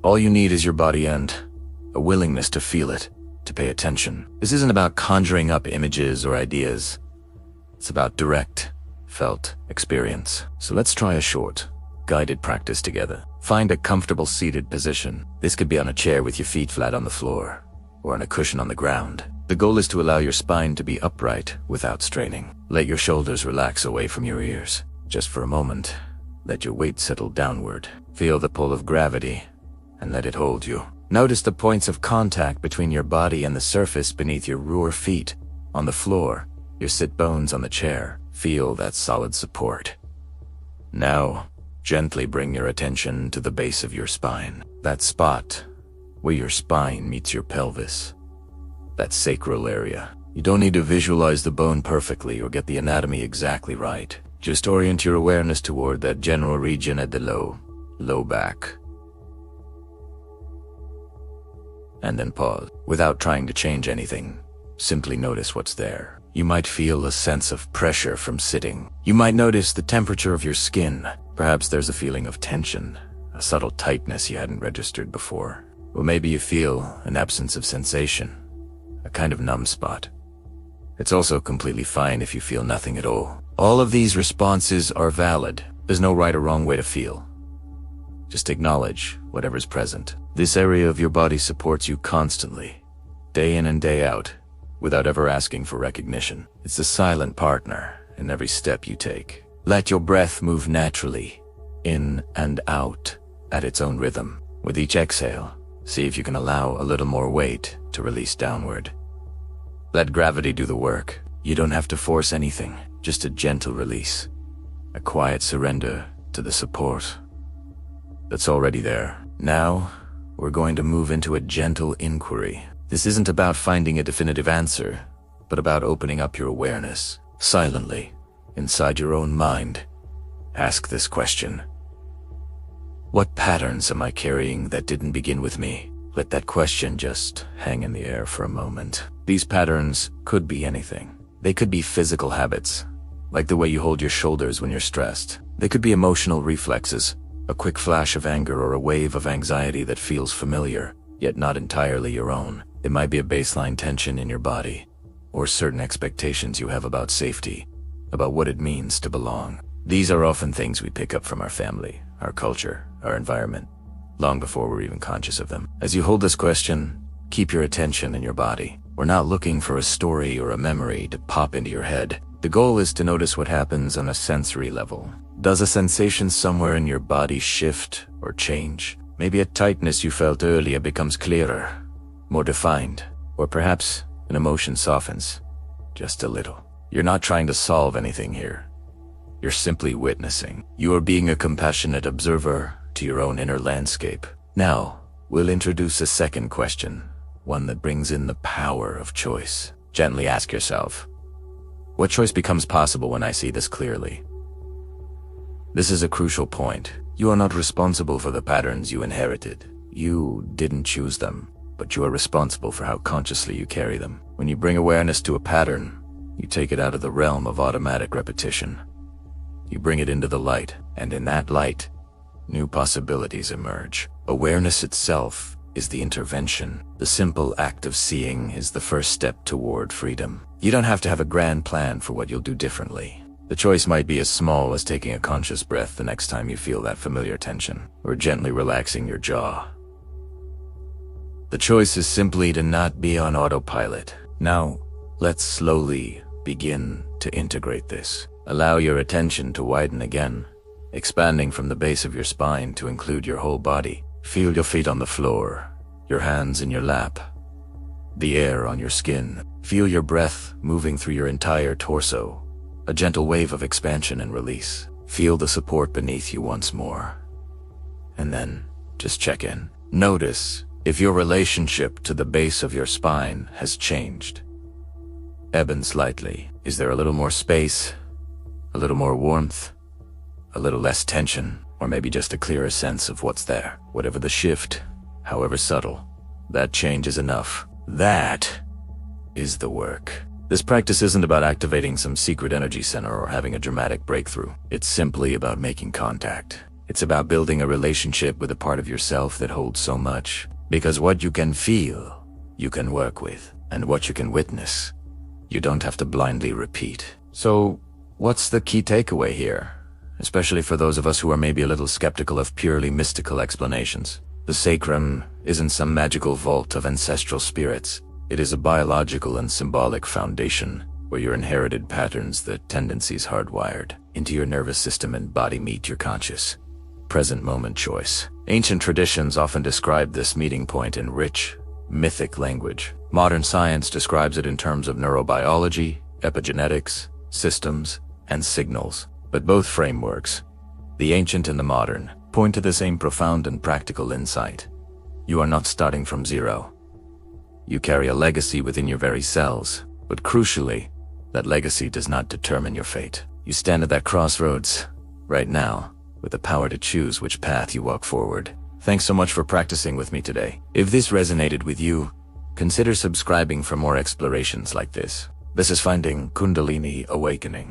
All you need is your body and a willingness to feel it, to pay attention. This isn't about conjuring up images or ideas. It's about direct, felt experience. So let's try a short, guided practice together. Find a comfortable seated position. This could be on a chair with your feet flat on the floor, or on a cushion on the ground. The goal is to allow your spine to be upright without straining. Let your shoulders relax away from your ears. Just for a moment, let your weight settle downward. Feel the pull of gravity, and let it hold you. Notice the points of contact between your body and the surface beneath your rear feet, on the floor, your sit bones on the chair. Feel that solid support. Now, gently bring your attention to the base of your spine. That spot where your spine meets your pelvis. That sacral area. You don't need to visualize the bone perfectly or get the anatomy exactly right. Just orient your awareness toward that general region at the low back. And then pause. Without trying to change anything, simply notice what's there. You might feel a sense of pressure from sitting. You might notice the temperature of your skin. Perhaps there's a feeling of tension, a subtle tightness you hadn't registered before. Or maybe you feel an absence of sensation, a kind of numb spot. It's also completely fine if you feel nothing at all. All of these responses are valid. There's no right or wrong way to feel. Just acknowledge whatever's present. This area of your body supports you constantly, day in and day out, without ever asking for recognition. It's a silent partner in every step you take. Let your breath move naturally, in and out, at its own rhythm. With each exhale, see if you can allow a little more weight to release downward. Let gravity do the work. You don't have to force anything, just a gentle release. A quiet surrender to the support that's already there. Now, we're going to move into a gentle inquiry. This isn't about finding a definitive answer, but about opening up your awareness. Silently, inside your own mind, ask this question. What patterns am I carrying that didn't begin with me? Let that question just hang in the air for a moment. These patterns could be anything. They could be physical habits, like the way you hold your shoulders when you're stressed. They could be emotional reflexes, a quick flash of anger or a wave of anxiety that feels familiar, yet not entirely your own. It might be a baseline tension in your body, or certain expectations you have about safety, about what it means to belong. These are often things we pick up from our family, our culture, our environment, long before we're even conscious of them. As you hold this question, keep your attention in your body. We're not looking for a story or a memory to pop into your head. The goal is to notice what happens on a sensory level. Does a sensation somewhere in your body shift or change? Maybe a tightness you felt earlier becomes clearer, more defined, or perhaps an emotion softens, just a little. You're not trying to solve anything here. You're simply witnessing. You are being a compassionate observer to your own inner landscape. Now, we'll introduce a second question, one that brings in the power of choice. Gently ask yourself, what choice becomes possible when I see this clearly? This is a crucial point. You are not responsible for the patterns you inherited. You didn't choose them, but you are responsible for how consciously you carry them. When you bring awareness to a pattern, you take it out of the realm of automatic repetition. You bring it into the light, and in that light, new possibilities emerge. Awareness itself is the intervention. The simple act of seeing is the first step toward freedom. You don't have to have a grand plan for what you'll do differently. The choice might be as small as taking a conscious breath the next time you feel that familiar tension, or gently relaxing your jaw. The choice is simply to not be on autopilot. Now, let's slowly begin to integrate this. Allow your attention to widen again, expanding from the base of your spine to include your whole body. Feel your feet on the floor, your hands in your lap, the air on your skin. Feel your breath moving through your entire torso, a gentle wave of expansion and release. Feel the support beneath you once more. And then, just check in. Notice if your relationship to the base of your spine has changed. Ebb and slightly. Is there a little more space? A little more warmth? A little less tension? Or maybe just a clearer sense of what's there? Whatever the shift, however subtle, that change is enough. That is the work. This practice isn't about activating some secret energy center or having a dramatic breakthrough. It's simply about making contact. It's about building a relationship with a part of yourself that holds so much. Because what you can feel, you can work with. And what you can witness, you don't have to blindly repeat. So, what's the key takeaway here? Especially for those of us who are maybe a little skeptical of purely mystical explanations. The sacrum isn't some magical vault of ancestral spirits. It is a biological and symbolic foundation where your inherited patterns, the tendencies hardwired into your nervous system and body meet your conscious, present moment choice. Ancient traditions often describe this meeting point in rich, mythic language. Modern science describes it in terms of neurobiology, epigenetics, systems, and signals. But both frameworks, the ancient and the modern, point to the same profound and practical insight. You are not starting from zero. You carry a legacy within your very cells, but crucially, that legacy does not determine your fate. You stand at that crossroads, right now, with the power to choose which path you walk forward. Thanks so much for practicing with me today. If this resonated with you, consider subscribing for more explorations like this. This is Finding Kundalini Awakening.